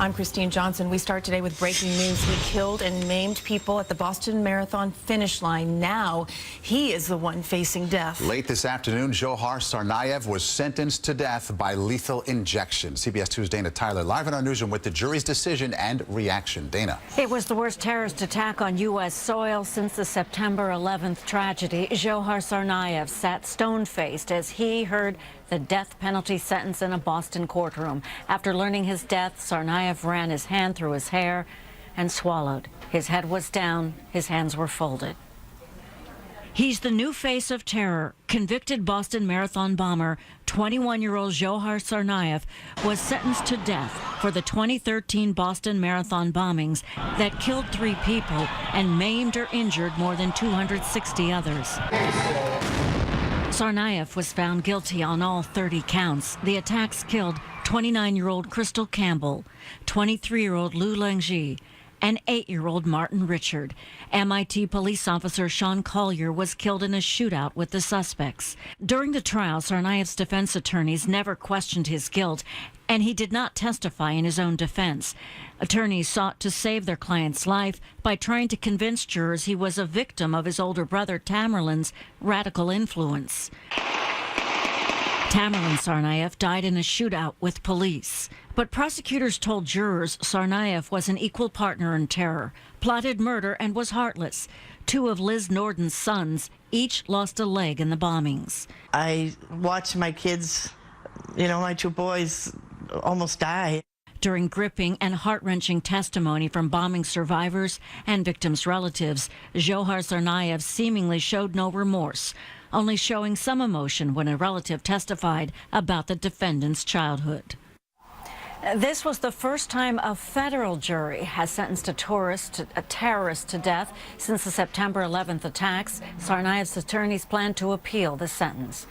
I'm Christine Johnson. We start today with breaking news. He killed and maimed people at the Boston Marathon finish line. Now he is the one facing death. Late this afternoon, Johar Tsarnaev was sentenced to death by lethal injection. CBS 2's Dana Tyler live in our newsroom with the jury's decision and reaction. Dana. It was the worst terrorist attack on U.S. soil since the September 11th tragedy. Johar Tsarnaev sat stone-faced as he heard the death penalty sentence in a Boston courtroom. After learning his death, Tsarnaev ran his hand through his hair and swallowed. His head was down, his hands were folded. He's the new face of terror. Convicted Boston Marathon bomber, 21-year-old Johar Tsarnaev was sentenced to death for the 2013 Boston Marathon bombings that killed 3 people and maimed or injured more than 260 others. Tsarnaev was found guilty on all 30 counts. The attacks killed 29-year-old Crystal Campbell, 23-year-old Lou Langey, and 8-year-old Martin Richard. MIT police officer Sean Collier was killed in a shootout with the suspects. During the trial, Tsarnaev's defense attorneys never questioned his guilt, and he did not testify in his own defense. Attorneys sought to save their client's life by trying to convince jurors he was a victim of his older brother Tamerlan's radical influence. Tamerlan Tsarnaev died in a shootout with police. But prosecutors told jurors Tsarnaev was an equal partner in terror, plotted murder, and was heartless. 2 of Liz Norden's sons each lost a leg in the bombings. I watched my kids, my 2 boys almost die. During gripping and heart-wrenching testimony from bombing survivors and victims' relatives, Johar Tsarnaev seemingly showed no remorse, only showing some emotion when a relative testified about the defendant's childhood. This was the first time a federal jury has sentenced a terrorist to death since the September 11th attacks. Tsarnaev's attorneys plan to appeal the sentence.